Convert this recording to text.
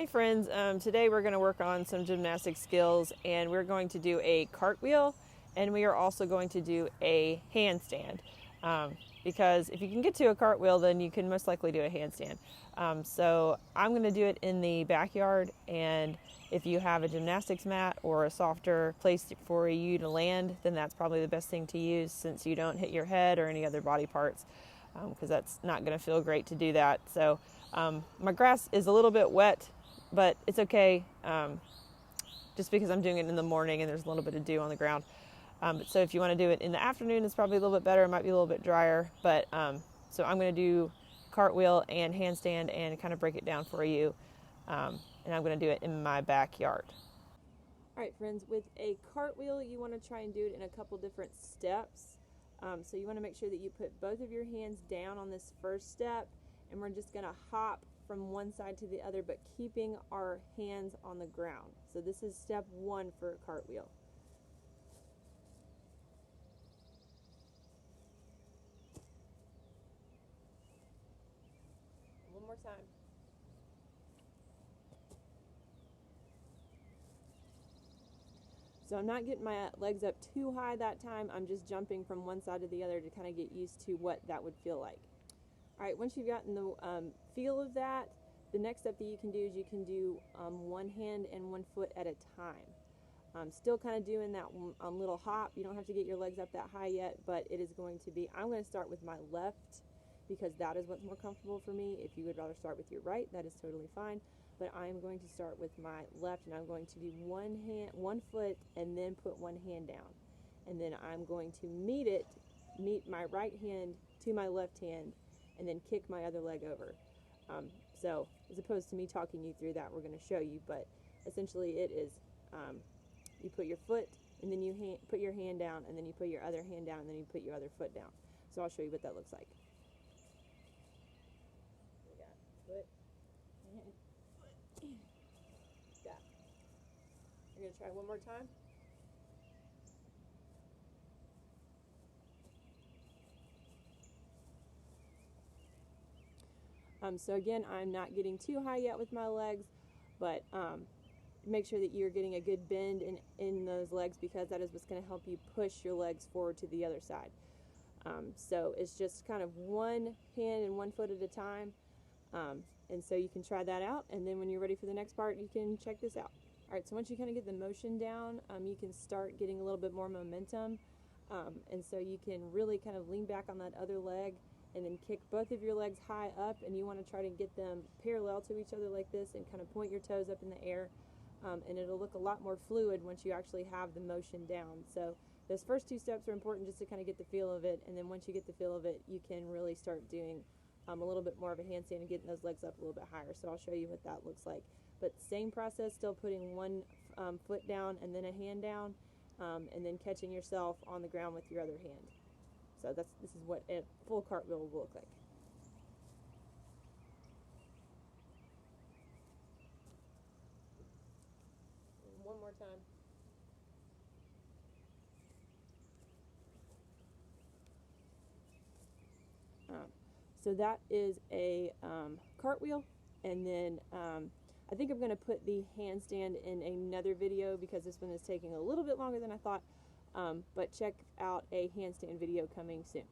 Hi friends, today we're going to work on some gymnastic skills and we're going to do a cartwheel and we are also going to do a handstand because if you can get to a cartwheel then you can most likely do a handstand. So I'm going to do it in the backyard, and if you have a gymnastics mat or a softer place for you to land, then that's probably the best thing to use since you don't hit your head or any other body parts, because that's not going to feel great to do that. So my grass is a little bit wet, but it's okay, just because I'm doing it in the morning and there's a little bit of dew on the ground. So if you want to do it in the afternoon, it's probably a little bit better. It might be a little bit drier, but so I'm going to do cartwheel and handstand and kind of break it down for you, and I'm going to do it in my backyard. All right, friends, with a cartwheel, you want to try and do it in a couple different steps. So you want to make sure that you put both of your hands down on this first step, and we're just going to hop from one side to the other, but keeping our hands on the ground. So this is step one for a cartwheel. One more time. So I'm not getting my legs up too high that time. I'm just jumping from one side to the other to kind of get used to what that would feel like. All right, once you've gotten the feel of that, the next step that you can do is you can do one hand and 1 foot at a time. Still kind of doing that little hop. You don't have to get your legs up that high yet, but it is going to be, I'm going to start with my left because that is what's more comfortable for me. If you would rather start with your right, that is totally fine. But I am going to start with my left, and I'm going to do 1 foot and then put one hand down. And then I'm going to meet my right hand to my left hand, and then kick my other leg over. So as opposed to me talking you through that, we're going to show you, but essentially it is, you put your foot, and then you put your hand down, and then you put your other hand down, and then you put your other foot down. So I'll show you what that looks like. We got foot, hand, foot, got. We're going to try one more time. So again, I'm not getting too high yet with my legs, but make sure that you're getting a good bend in those legs, because that is what's going to help you push your legs forward to the other side. So it's just kind of one hand and 1 foot at a time, and so you can try that out, and then when you're ready for the next part, you can check this out. Alright, so once you kind of get the motion down, you can start getting a little bit more momentum, and so you can really kind of lean back on that other leg and then kick both of your legs high up, and you want to try to get them parallel to each other like this and kind of point your toes up in the air, and it'll look a lot more fluid once you actually have the motion down. So those first two steps are important just to kind of get the feel of it, and then once you get the feel of it, you can really start doing a little bit more of a handstand and getting those legs up a little bit higher. So I'll show you what that looks like. But same process, still putting one foot down and then a hand down, and then catching yourself on the ground with your other hand. So this is what a full cartwheel will look like. One more time. So that is a cartwheel, and then I think I'm going to put the handstand in another video because this one is taking a little bit longer than I thought, but check out a handstand video coming soon.